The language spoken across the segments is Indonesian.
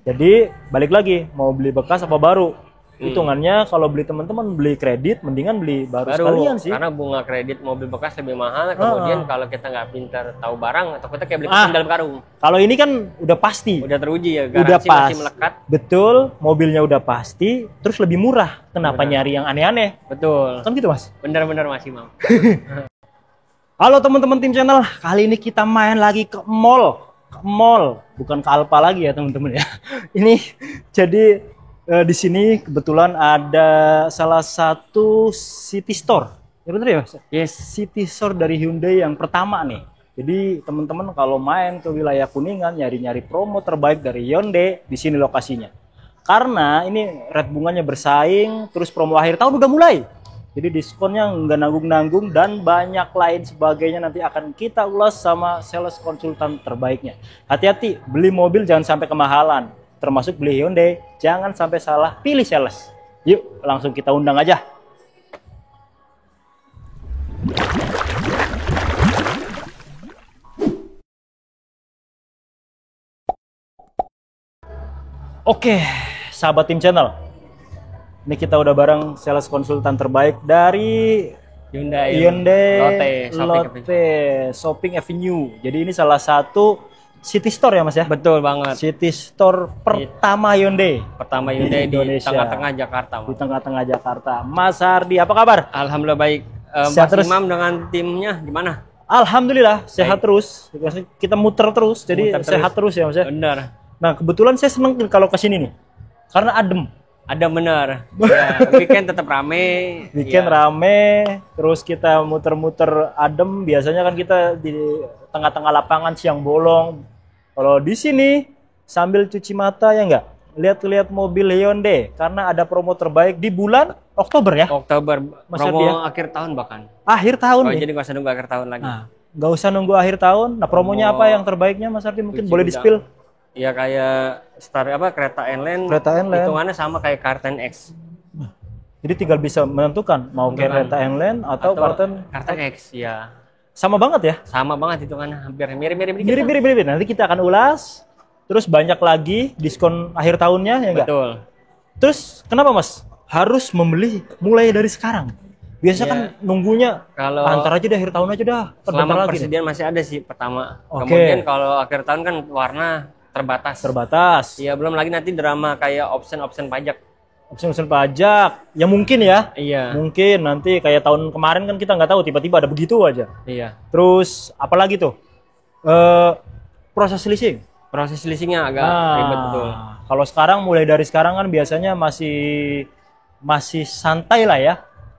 Jadi balik lagi, mau beli bekas apa baru? Hitungannya kalau beli teman-teman beli kredit, mendingan beli baru sekalian sih. Karena bunga kredit mobil bekas lebih mahal. Kemudian kalau kita nggak pintar tahu barang, atau kita kayak beli kucing dalam karung. Kalau ini kan udah pasti. Udah teruji ya, udah garansi masih melekat. Betul, mobilnya udah pasti, terus lebih murah. Kenapa nyari yang aneh-aneh? Betul. Kan gitu Mas? Benar-benar Mas Imam. Halo teman-teman tim channel, kali ini kita main lagi ke mall. Ke mall, bukan ke Alfa lagi ya teman-teman ya. Ini jadi di sini kebetulan ada salah satu city store. Ya bener ya Mas? Yes. City store dari Hyundai yang pertama nih. Jadi teman-teman kalau main ke wilayah Kuningan nyari-nyari promo terbaik dari Hyundai, di sini lokasinya. Karena ini red bunganya bersaing, terus promo akhir tahun udah mulai. Jadi diskonnya nggak nanggung-nanggung dan banyak lain sebagainya nanti akan kita ulas sama sales konsultan terbaiknya. Hati-hati, beli mobil jangan sampai kemahalan. Termasuk beli Hyundai, jangan sampai salah pilih sales. Yuk, langsung kita undang aja. Oke, sahabat tim channel. Ini kita udah bareng sales konsultan terbaik dari Hyundai Lotte Shopping Avenue. Jadi ini salah satu city store ya Mas ya? Betul banget. City store pertama Hyundai. Pertama Hyundai di tengah-tengah Jakarta. Di tengah-tengah Jakarta. Mas Hardi, apa kabar? Alhamdulillah baik. Mas Imam dengan timnya gimana? Alhamdulillah sehat terus. Kita muter terus, jadi sehat terus ya Mas ya? Benar. Nah kebetulan saya seneng kalau kesini nih, karena adem. Ada benar. Ya, weekend tetap rame. Weekend rame, terus kita muter-muter adem. Biasanya kan kita di tengah-tengah lapangan siang bolong. Kalau di sini sambil cuci mata ya enggak, lihat-lihat mobil Hyundai karena ada promo terbaik di bulan Oktober ya. Oktober, Mas promo ya? Akhir tahun bahkan. Akhir tahun nih. Jadi nggak usah nunggu akhir tahun lagi. Nah, nggak usah nunggu akhir tahun. Nah promonya apa yang terbaiknya Mas Ardi? Mungkin boleh di-spill. Ya kayak kereta N-Line. Kereta N-Line. Hitungannya sama kayak Karten X. Jadi tinggal bisa menentukan mau kereta N-Line atau Karten X ya. Sama banget ya? Sama banget hitungannya, hampir mirip-mirip dikit. Mirip-mirip. Nanti kita akan ulas. Terus banyak lagi diskon akhir tahunnya ya enggak? Betul. Terus kenapa Mas harus membeli mulai dari sekarang? Biasa kan nunggunya kalau antar aja deh akhir tahun aja dah. Selama persediaan masih ada sih pertama. Kemudian kalau akhir tahun kan warna terbatas. Iya, belum lagi nanti drama kayak option pajak. Option pajak, ya mungkin ya. Iya. Mungkin nanti kayak tahun kemarin kan kita nggak tahu, tiba-tiba ada begitu aja. Iya. Terus apalagi tuh? Proses leasing. Proses leasingnya agak ribet betul. Kalau sekarang mulai dari sekarang kan biasanya masih santai lah ya.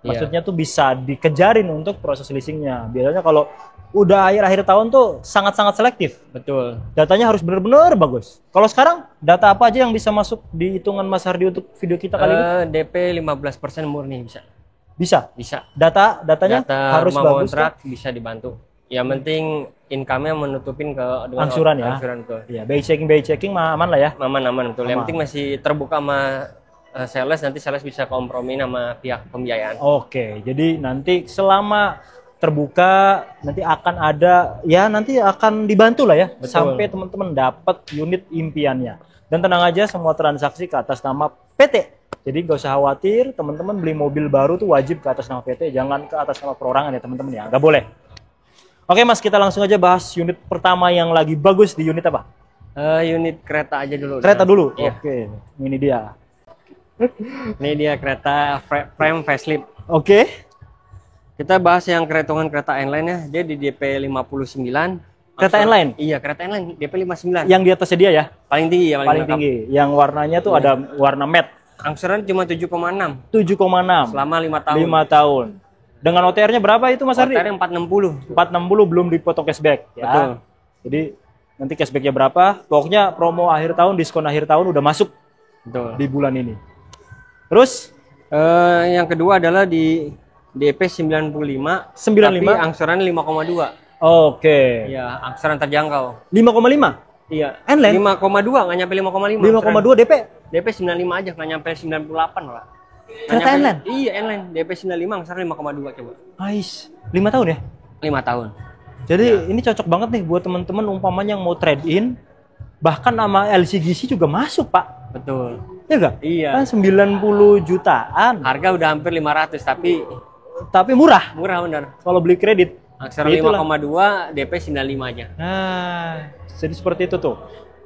Maksudnya tuh bisa dikejarin untuk proses leasingnya. Biasanya kalau udah akhir tahun tuh sangat-sangat selektif. Betul. Datanya harus benar-benar bagus. Kalau sekarang data apa aja yang bisa masuk di hitungan Mas Hardi untuk video kita kali ini? DP 15% murni bisa. Bisa. Datanya harus bagus. Kontrak bisa dibantu. Yang penting income-nya menutupin ke dengan angsuran ya. Angsuran betul. Iya, by checking aman lah ya. Aman betul. Yang penting masih terbuka sama sales, nanti sales bisa kompromi sama pihak pembiayaan. Oke, jadi nanti selama terbuka nanti akan ada nanti akan dibantu lah ya. Betul. Sampai teman-teman dapat unit impiannya. Dan tenang aja semua transaksi ke atas nama PT. Jadi nggak usah khawatir, teman-teman beli mobil baru tuh wajib ke atas nama PT, jangan ke atas nama perorangan ya teman-teman ya. Nggak boleh. Oke Mas, kita langsung aja bahas unit pertama yang lagi bagus di unit apa? Unit kereta aja dulu. Kereta dulu. Iya. Oke, ini dia. Ini dia kereta frame facelift. Oke. Kita bahas yang kereta N-Line ya. Dia di DP 59. Kereta N-Line? Iya, kereta N-Line DP 59. Yang di atasnya dia ya? Paling tinggi ya, paling tinggi. Yang warnanya tuh ada warna matte. Angsuran cuma 7,6. 7,6. Selama 5 tahun. 5 tahun. Dengan OTR-nya berapa itu Mas Hardi? OTR 460. 460 belum dipotong cashback ya. Betul. Jadi nanti cashbacknya berapa? Pokoknya promo akhir tahun, diskon akhir tahun udah masuk. Betul. Di bulan ini. Terus yang kedua adalah di DP 95. Tapi angsuran 5,2. Oke. Iya, angsuran terjangkau. 5,5? Iya. N-Line? 5,2, nggak nyampe 5,5. 5,2 DP? DP 95 aja, nggak nyampe 98 lah. Kereta N-Line? Iya, N-Line. DP 95, angsuran 5,2 coba. Ais. 5 tahun ya? 5 tahun. Jadi ini cocok banget nih buat teman-teman umpamanya yang mau trade in Bahkan nama LCGC juga masuk, Pak. Betul. Ya enggak? Iya. Kan 90 jutaan. Harga udah hampir 500 tapi murah. Murah bener. Kalau beli kredit. Aksara 5,2 DP 95 aja. Nah, jadi seperti itu tuh.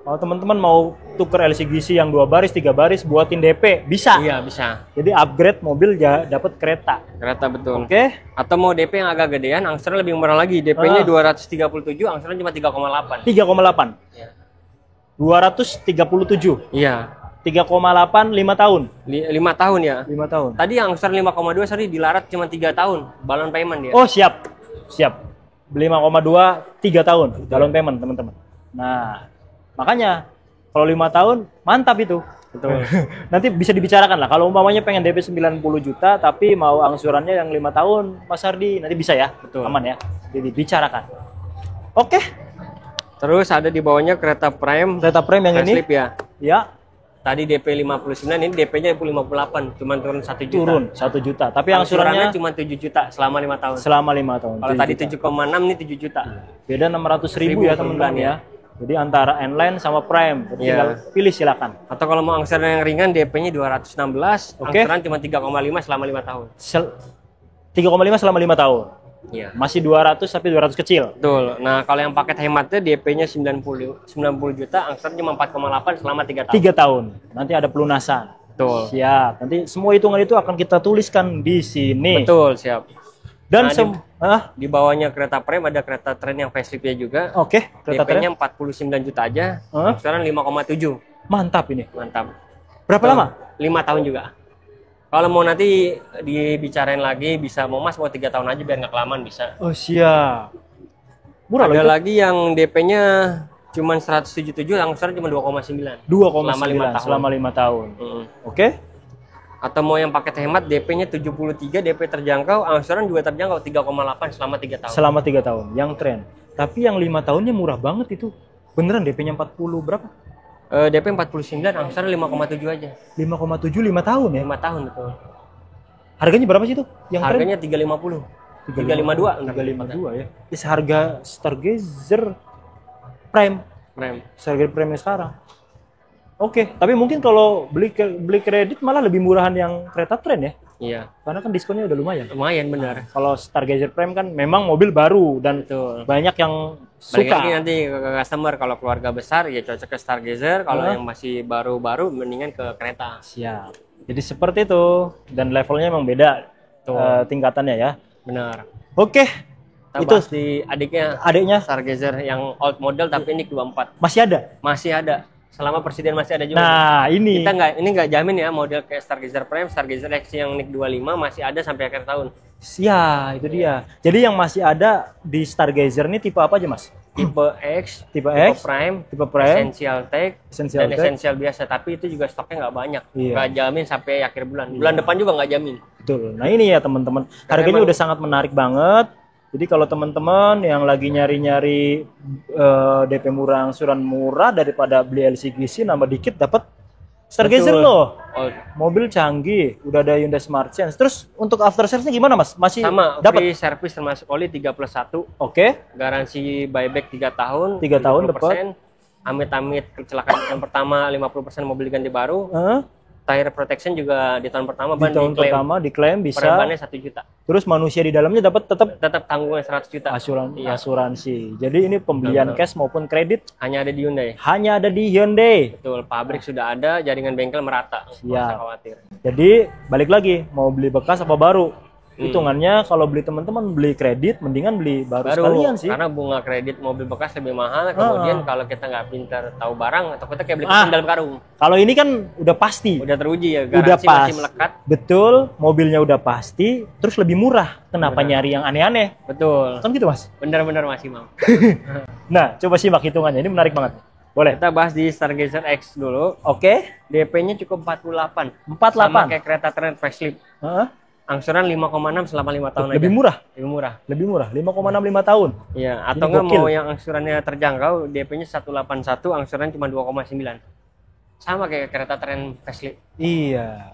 Kalau teman-teman mau tuker LCGC yang 2 baris, 3 baris buatin DP, bisa. Iya, bisa. Jadi upgrade mobil ya dapat kereta. Kereta betul. Oke. Atau mau DP yang agak gedean, angsuran lebih murah lagi. DP-nya 237, angsuran cuma 3,8. 3,8. Iya. 237. Iya. 3,8 5 tahun. 5 tahun ya. 5 tahun. Tadi angsuran 5,2 sorry dilarat cuma 3 tahun. Balon payment dia. Oh, siap. Siap. 5,2 3 tahun balon payment, teman-teman. Nah, makanya kalau 5 tahun mantap itu. Betul. Nanti bisa dibicarakan lah. Kalau umpamanya pengen DP 90 juta tapi mau angsurannya yang 5 tahun, Mas Hardi, nanti bisa ya. Betul. Aman ya. Jadi dibicarakan. Oke. Terus ada di bawahnya kereta prime. Kereta prime yang ini. Facelift ya. Ya. Tadi DP 59, ini DP-nya 58, cuma turun 1 juta. Turun 1 juta. Tapi angsurannya cuma 7 juta selama 5 tahun. Selama 5 tahun. Kalau tadi 7,6 ini 7 juta. Beda 600.000 ya teman-teman ya. Jadi antara N-Line sama Prime. Tinggal pilih silakan. Atau kalau mau angsuran yang ringan DP-nya 216, Oke. angsuran cuma 3,5 selama 5 tahun. 3,5 selama 5 tahun. Iya. Masih 200 tapi 200 kecil. Betul. Nah, kalau yang paket hematnya DP-nya 90 juta, angsuran cuma 4,8 selama 3 tahun. 3 tahun. Nanti ada pelunasan. Betul. Siap. Nanti semua hitungan itu akan kita tuliskan di sini. Betul, siap. Dan Nah, di bawahnya kereta prime ada kereta tren yang facelift-nya juga. Oke, kereta DP-nya tren. 49 juta aja, angsuran 5,7. Mantap ini. Mantap. Berapa lama? 5 tahun juga. Kalau mau nanti dibicarain lagi, bisa mau mas mau 3 tahun aja biar nggak kelamaan bisa. Oh, siap. Murah Ada loh itu. lagi yang DP-nya cuma 177, angsuran cuma 2,9. 2,9 selama 5 tahun. Oke. Atau mau yang paket hemat DP-nya 73, DP terjangkau, angsuran juga terjangkau 3,8 selama 3 tahun. Selama 3 tahun, yang tren. Tapi yang 5 tahunnya murah banget itu. Beneran DP-nya 40 berapa? DP 49, angsuran 5,7 aja. 5,7 5 tahun ya. 5 tahun betul. Harganya berapa sih itu? Yang Harganya 350. 352. 352 ya. Ini harga Stargazer Prime. Prime. Stargazer Prime yang sekarang. Oke, tapi mungkin kalau beli kredit malah lebih murahan yang kereta tren ya. Iya. Karena kan diskonnya udah lumayan. Lumayan benar. Kalau Stargazer Prime kan memang mobil baru dan Betul. banyak yang Balik suka. lagi nanti ke customer, kalau keluarga besar ya cocok ke Stargazer, kalau yang masih baru-baru mendingan ke kereta. Siap. Jadi seperti itu dan levelnya memang beda tingkatannya ya. Benar. Oke. Kita Itu bahas di adiknya Stargazer yang old model tapi ini 24. masih ada. Masih ada. Selama presiden masih ada juga. Nah, ini Kita nggak jamin ya model kayak Stargazer Prime, Stargazer X yang NIK 25 masih ada sampai akhir tahun. ya, itu dia. Jadi yang masih ada di Stargazer ini tipe apa aja, Mas? Tipe X, Tipe X, Prime, tipe Prime, Essential Tech, Essential dan Tech. Essential biasa. Tapi itu juga stoknya nggak banyak. Iya. Nggak jamin sampai akhir bulan. Bulan depan juga nggak jamin. Betul. Nah, ini ya teman-teman. Harganya udah sangat menarik banget. Jadi kalau teman-teman yang lagi nyari-nyari DP murah, angsuran murah daripada beli LCGC nambah dikit dapat Stargazer Betul. loh. Oh, Mobil canggih, udah ada Hyundai Smart Sense. Terus untuk after service-nya gimana, Mas? Masih sama, dapat? free service termasuk oli 3+1. Oke. Garansi buyback 3 tahun. 3 tahun 30%. Amit-amit kecelakaan yang pertama 50% mobil diganti baru. Tire protection juga di tahun pertama Di tahun pertama diklaim bisa. Perebannya 1 juta. Terus manusia di dalamnya dapat Tetap tanggungan 100 juta. asuransi. Jadi ini pembelian cash maupun kredit Hanya ada di Hyundai. hanya ada di Hyundai. Betul, pabrik sudah ada, jaringan bengkel merata. Nggak usah khawatir. Jadi balik lagi, mau beli bekas apa baru? Hitungannya kalau beli teman-teman beli kredit, mendingan beli baru sekalian sih. Karena bunga kredit mobil bekas lebih mahal. Kemudian kalau kita nggak pintar tahu barang, atau kita kayak beli kucing dalam karung. Kalau ini kan udah pasti. Udah teruji ya, Udah garansi masih melekat. Betul, mobilnya udah pasti, terus lebih murah. Kenapa nyari yang aneh-aneh? Betul. Kan gitu, Mas? Benar-benar masih mau. Nah, coba simak hitungannya. Ini menarik banget. Boleh. Kita bahas di Stargazer X dulu. Oke. DP-nya cukup 48. 48. Sama kayak kereta tren facelift. Heeh. Angsuran 5,6 selama 5 tahun Lebih aja. murah. Lebih murah. Lebih murah, 5,65 tahun. Iya, Ini atau nggak gokil. mau yang angsurannya terjangkau, DP-nya 181, angsuran cuma 2,9. Sama kayak kereta tren facelift. Iya.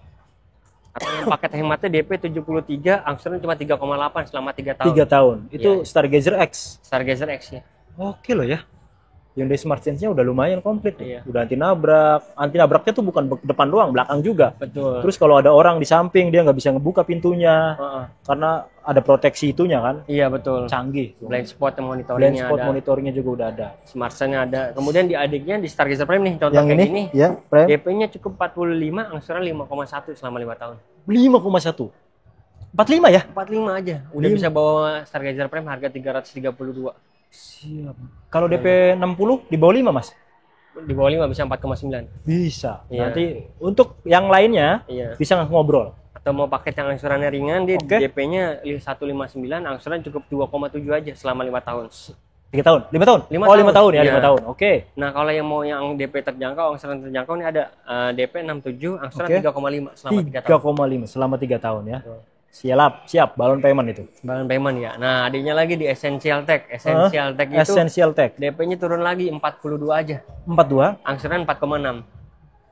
Atau yang paket hematnya DP 73, angsuran cuma 3,8 selama 3 tahun. 3 tahun. Itu Iya. Stargazer X. Stargazer X ya. Oke loh ya. Hyundai Smart Sense-nya udah lumayan komplit. Iya. Udah anti nabrak. Anti nabraknya tuh bukan depan doang, belakang juga. Betul. Terus kalau ada orang di samping dia nggak bisa ngebuka pintunya karena ada proteksi itunya kan. Iya betul. Canggih. Blind spot Blind spot monitoringnya juga udah ada. Smart Sense ada. Kemudian di adiknya di Stargazer Prime nih contoh yang kayak ini, gini. Ya, Prime. DP-nya cukup 45, angsuran 5,1 selama 5 tahun. 5,1. 45 ya? 45 aja. Udah bisa bawa Stargazer Prime harga 332. Siap. Kalau DP 60 di bawah 5, Mas? Di bawah 5 bisa 4,9. Bisa. Iya. Nanti untuk yang lainnya bisa ngobrol. Atau mau paket yang angsurannya ringan, dia DP-nya 159, angsuran cukup 2,7 aja selama 5 tahun. 3 tahun? 5 tahun? 5 tahun ya, 5 tahun. Oke. Nah, kalau yang mau yang DP terjangkau, angsuran terjangkau ini ada DP 67, angsuran 3,5 selama 3 tahun. 3,5 selama 3 tahun ya. Siap, balon payment itu. Balon payment ya. Nah, adiknya lagi di Essential Tech. Essential Tech itu Essential Tech. DP-nya turun lagi 42 aja. 42? Angsuran 4,6.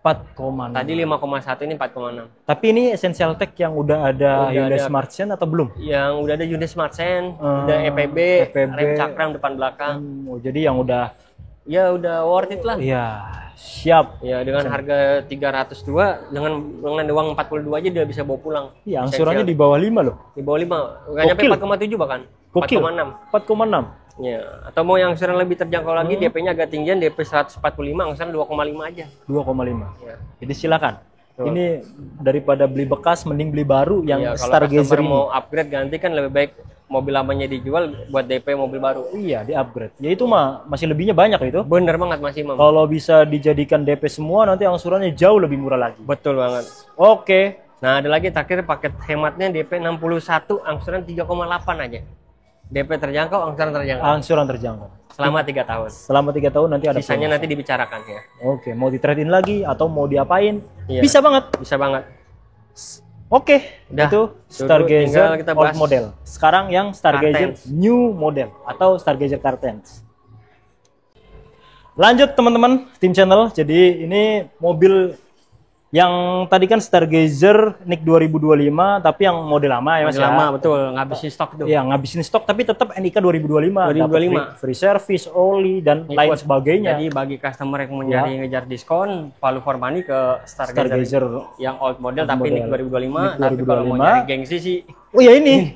4,6. Tadi 5,1 ini 4,6. Tapi ini Essential Tech yang udah ada Hyundai Smart Sense atau belum? Yang udah ada Hyundai Smart Sense, udah EPB, rem cakram depan belakang. Jadi yang udah worth it lah. Iya, siap. Ya dengan harga 302 dengan uang 42 aja dia bisa bawa pulang. Iya, angsurannya di bawah 5 loh. Di bawah 5. Enggak nyampe 4,7 bahkan. 4,6. 4,6. Ya, atau mau yang angsuran lebih terjangkau lagi, DP-nya agak tinggian, DP 145, angsuran 2,5 aja. 2,5. Ya. Jadi silakan. Ini daripada beli bekas mending beli baru yang Stargazer ini. Mau upgrade ganti kan lebih baik mobil lamanya dijual buat DP mobil baru. Iya, di upgrade. Ya itu mah masih lebihnya banyak itu. Bener banget Mas Imam. Kalau bisa dijadikan DP semua nanti angsurannya jauh lebih murah lagi. Betul banget. Oke. Nah, ada lagi terakhir paket hematnya DP 61, angsuran 3,8 aja. DP terjangkau, angsuran terjangkau. Angsuran terjangkau. Selama 3 tahun. Selama 3 tahun nanti ada sisanya nanti dibicarakan ya. Oke, mau di-trade-in lagi atau mau diapain? Iya. Bisa banget. Bisa banget. Oke, udah, itu Stargazer kita old model. Sekarang yang Stargazer new model atau Stargazer Cartens. Lanjut teman-teman tim channel. Jadi ini mobil yang tadi kan Stargazer NIK 2025 tapi yang model lama ya Mas. Model lama betul, ngabisin stok tuh. Iya, ngabisin stok tapi tetap NIK 2025. 2025. Free service, oli dan lain sebagainya. Jadi bagi customer yang mau nyari ngejar diskon, value for money ke Stargazer yang old model tapi NIK 2025. Tapi kalau mau nyari gengsi sih. Oh ya ini.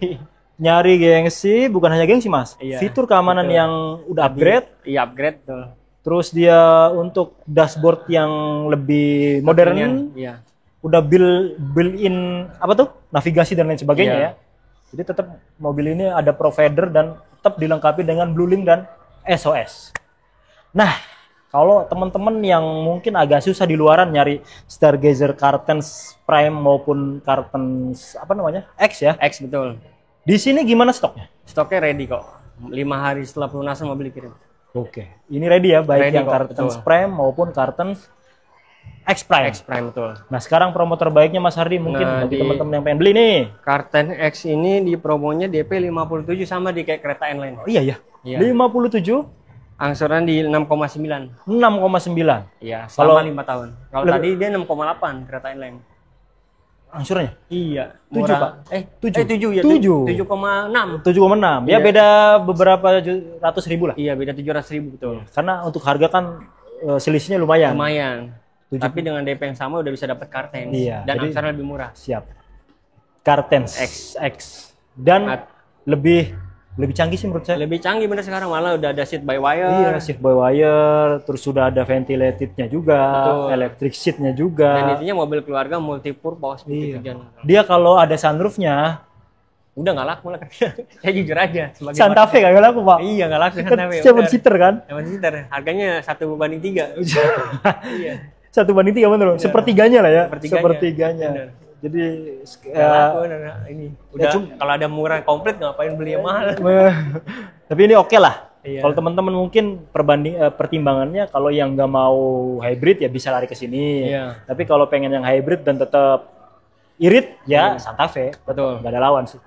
Nyari gengsi, bukan hanya gengsi Mas. Iya, fitur keamanan yang udah upgrade. Iya, upgrade tuh. Terus dia untuk dashboard yang lebih modern, udah built-in apa tuh navigasi dan lain sebagainya ya. Jadi tetap mobil ini ada provider dan tetap dilengkapi dengan Blue Link dan SOS. Nah, kalau teman-teman yang mungkin agak susah di luaran nyari Stargazer Cartens Prime maupun Cartens apa namanya X ya? X betul. Di sini gimana stoknya? Stoknya ready kok. 5 hari setelah pelunasan mobil dikirim. Oke, ini ready ya, baik ready yang Cartens Prime maupun Cartens X Prime. X Prime betul. Nah sekarang promo terbaiknya Mas Hardi mungkin bagi teman-teman yang pengen beli nih. Cartens X ini di promonya DP 57 sama di kayak kereta N-Line. Oh iya ya. 57. Angsuran di 6,9. 6,9. Iya, selama 5 tahun. Kalau tadi dia 6,8 kereta N-Line. Angsurannya? Iya. 7 Pak. 7 ya. 7,6. 7,6. Ya beda beberapa ratus ribu lah. Iya, beda 700.000 betul. Karena untuk harga kan selisihnya lumayan. Lumayan. Tapi dengan DP yang sama udah bisa dapat Cartens. Iya, dan angsuran lebih murah. Siap. Cartens X. Dan lebih canggih sih menurut saya. Lebih canggih bener sekarang, malah udah ada seat by wire. Iya, seat by wire, terus sudah ada ventilated-nya juga, electric seat-nya juga. Dan intinya mobil keluarga multi purpose. Iya. Dia kalau ada sunroof-nya udah nggak laku lah. Saya jujur aja. Santa Fe nggak laku Pak. Iya nggak laku Santa Fe. 7-seater kan? 7-seater. Harganya 1:3. Iya. 1:3 bener. Sepertiganya lah ya. Sepertiganya. Jadi ini udah kalau ada murah komplit ngapain beli yang mahal. Tapi ini oke lah. Iya. Kalau teman-teman mungkin pertimbangannya kalau yang nggak mau hybrid ya bisa lari ke sini. Iya. Tapi kalau pengen yang hybrid dan tetap irit ya Santa Fe. Betul. Nggak ada lawan sih.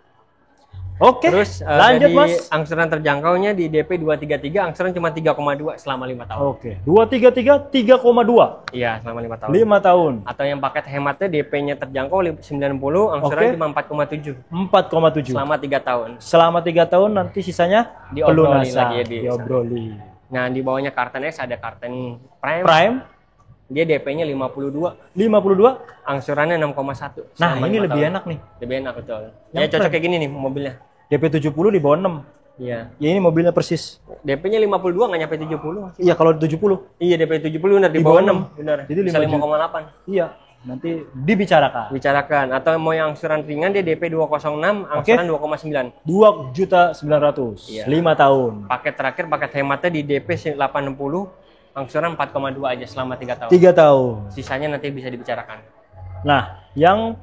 Oke. Terus lanjut Mas. Angsuran terjangkaunya di DP 233, angsuran cuma 3,2 selama 5 tahun. Oke. 233 3,2. Iya, selama 5 tahun. 5 tahun. Atau yang paket hematnya DP-nya terjangkau 90, angsuran cuma 4,7. 4,7. Selama 3 tahun. Selama 3 tahun nanti sisanya diobroli lagi ya diobroli. Nah, di bawahnya Karten X ada Karten Prime. Prime. Dia DP-nya 52. 52. Angsurannya 6,1. Nah, ini lebih enak nih. Lebih enak betul. Ya cocok kayak gini nih mobilnya. DP 70 di bawah 6. Iya. Ya ini mobilnya persis. DP-nya 52 nggak nyampe 70. Iya, kalau 70. Iya, DP 70 benar di bawah 6. Benar. Jadi bisa 5,8. Iya. Nanti dibicarakan. Bicarakan. Atau mau yang angsuran ringan dia DP 206, angsuran 2,9. 2.900.000. Iya. 5 tahun. Paket terakhir paket hematnya di DP 860, angsuran 4,2 aja selama 3 tahun. 3 tahun. Sisanya nanti bisa dibicarakan. Nah, yang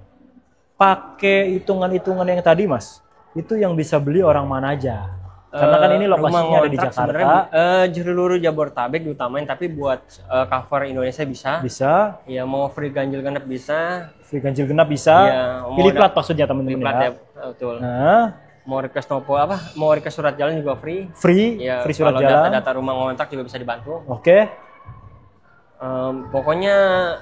pakai hitungan-hitungan yang tadi, Mas, itu yang bisa beli orang mana aja? Karena kan ini lokasinya ada di Jakarta. Seluruh Jabodetabek diutamain, tapi buat cover Indonesia bisa. Bisa. Ya, mau free ganjil genap bisa. Free ganjil genap bisa. Ya, pilih plat maksudnya teman-teman plat ya. Betul. Nah, mau request nopo apa? Mau request surat jalan juga free. Free. Ya, Free surat kalau jalan. data-data rumah ngontak juga bisa dibantu. Oke. Pokoknya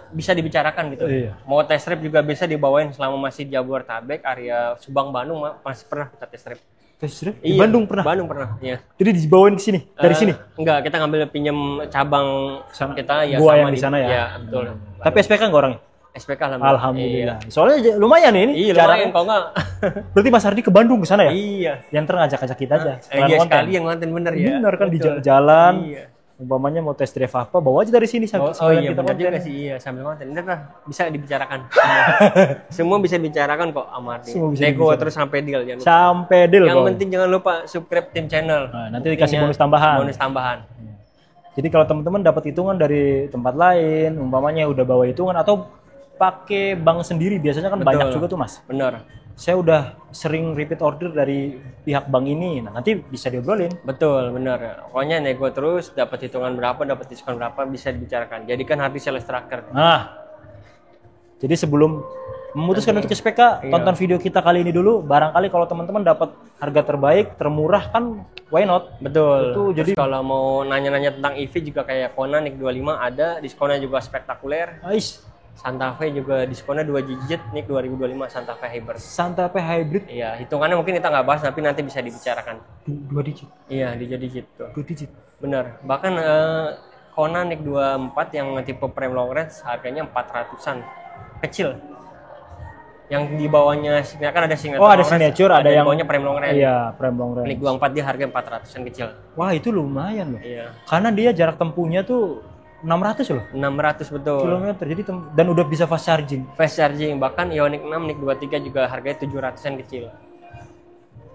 bisa dibicarakan gitu. Iya. Mau test drive juga bisa dibawain selama masih Jabodetabek, area Subang, Bandung masih pernah kita test drive. Test drive? Di Bandung pernah? Bandung pernah, iya. Jadi dibawain ke sini? Dari sini? Enggak, kita ngambil pinjam cabang Sana. kita ya Gua sama yang di sana ya? Iya, betul. Tapi SPK nggak orangnya? SPK alhamdulillah. Alhamdulillah. Soalnya lumayan nih ini. Iya, lumayan kok enggak. Berarti Mas Ardi ke Bandung ke sana ya? Iya. Yang ntar ngajak-ngajak kita aja. Iya sekali yang ngonten bener ya. Bener kan di jalan. Iya. Umpamanya mau test drive apa, bawa aja dari sini. Oh iya, kita bener konten. juga sih. Iya, sambil konten. Ntar lah, bisa dibicarakan. Semua bisa dibicarakan kok sama Ardi. Semua bisa Nego dibicarakan. terus sampai deal. Jangan lupa. Sampai deal. Yang Bro. penting jangan lupa subscribe tim channel. Nah, nanti dikasih bonus tambahan. Bonus tambahan. Jadi kalau teman-teman dapat hitungan dari tempat lain, umpamanya udah bawa hitungan atau pakai bank sendiri, biasanya kan Betul. banyak juga tuh Mas. Bener. Saya udah sering repeat order dari pihak bank ini, nah nanti bisa diobrolin. Betul, bener. Pokoknya nego terus, dapat hitungan berapa, dapat diskon berapa, bisa dibicarakan. Jadikan Hardy Sales Tracker. Nah, jadi sebelum memutuskan untuk SPK, tonton video kita kali ini dulu. Barangkali kalau teman-teman dapat harga terbaik, termurah kan, why not? Betul. Itu Terus jadi kalau mau nanya-nanya tentang EV juga kayak Kona NIK 25 ada, diskonnya juga spektakuler. Ais, Santa Fe juga diskonnya 2 digit, NIK 2025 Santa Fe Hybrid. Santa Fe Hybrid Iya, hitungannya mungkin kita nggak bahas, tapi nanti bisa dibicarakan. 2 digit. Iya, di digit tuh. 2 digit. Bener. Bahkan Kona NIK 24 yang tipe prime long range harganya 400-an. Kecil. Yang di bawahnya kan ada signature. Oh, ada long range, signature, ada yang di bawahnya prime long range. Iya, prime long range. NIK 24 dia harga 400-an kecil. Wah, itu lumayan loh. Iya. Karena dia jarak tempuhnya tuh 600 loh 600 betul. kilometer. Jadi dan udah bisa fast charging. Fast charging, bahkan Ioniq 6, NIK 23 juga harganya 700-an kecil.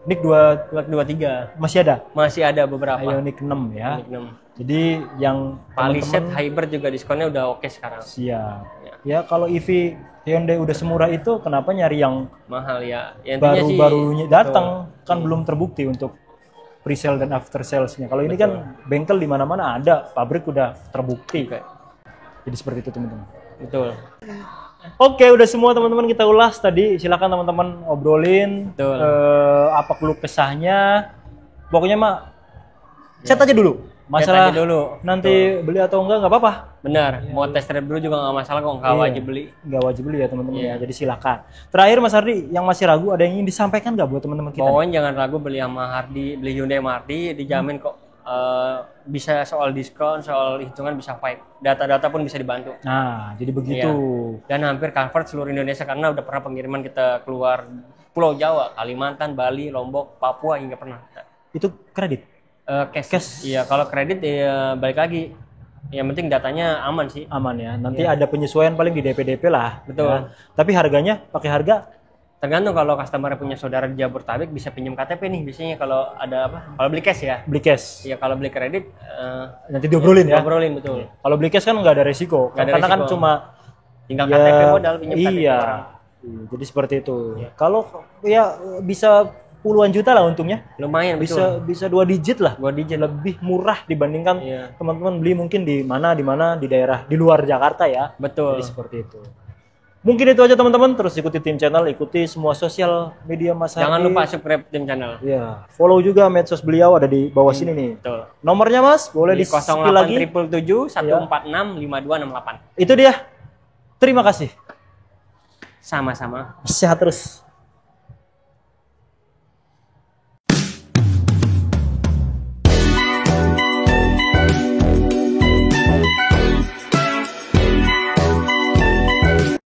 NIK 2 Ioniq 23 masih ada. masih ada beberapa. Ioniq 6 ya. Ioniq 6. Jadi yang Palisade teman-teman Hybrid juga diskonnya udah oke sekarang. siap. Ya kalau EV Hyundai udah semurah itu, kenapa nyari yang Mahal ya. Ya, intinya sih baru-barunya datang kan belum terbukti untuk pre-sale dan after sales-nya. Kalau ini kan bengkel di mana-mana ada, pabrik udah terbukti. Oke. Jadi seperti itu teman-teman. Betul. Oke, udah semua teman-teman kita ulas tadi. Silakan teman-teman obrolin Betul. apa keluh kesahnya. Pokoknya mah chat aja dulu. Masalah Chat aja dulu. nanti beli atau enggak apa-apa. Benar. Mau test drive dulu juga nggak masalah kok, nggak Iya. wajib beli. Nggak wajib beli ya teman-teman Iya. ya. Jadi silakan. Terakhir Mas Ardi, yang masih ragu ada yang ingin disampaikan nggak buat teman-teman kita? Pokoknya jangan ragu beli sama Hardy, beli Hyundai sama Hardy, dijamin kok. Bisa soal diskon, soal hitungan bisa fight. Data-data pun bisa dibantu. Nah, jadi begitu. Dan hampir cover seluruh Indonesia karena udah pernah pengiriman kita keluar Pulau Jawa, Kalimantan, Bali, Lombok, Papua hingga pernah. Itu kredit. Cash. Iya, kalau kredit ya balik lagi. Yang penting datanya aman sih. Aman ya. Nanti ada penyesuaian paling di DP-DP lah. Betul. Ya. Tapi harganya pakai harga Tergantung kalau customer punya saudara di Jabodetabek bisa pinjam KTP nih biasanya kalau ada apa? Kalau beli cash ya. beli cash. Iya, kalau beli kredit Nanti diobrolin ya. diobrolin betul. Kalau beli cash kan nggak ada resiko. Nggak ada Karena kan resiko. cuma Tinggal ya, KTP modal pinjam KTP iya. orang. Jadi seperti itu. Kalau ya bisa puluhan juta lah untungnya. Lumayan betul. Bisa 2 digit lah. 2 digit. Lebih murah dibandingkan Iya. teman-teman beli mungkin di mana di daerah di luar Jakarta ya. Betul. Jadi seperti itu. Mungkin itu aja teman-teman. Terus ikuti tim channel, ikuti semua sosial media Mas Hardy. Jangan lupa subscribe tim channel. Ya, follow juga medsos beliau ada di bawah sini nih. Betul. Nomornya Mas, boleh Di di-spill lagi? 0877 146 5268. Itu dia. Terima kasih. Sama-sama. Sehat terus.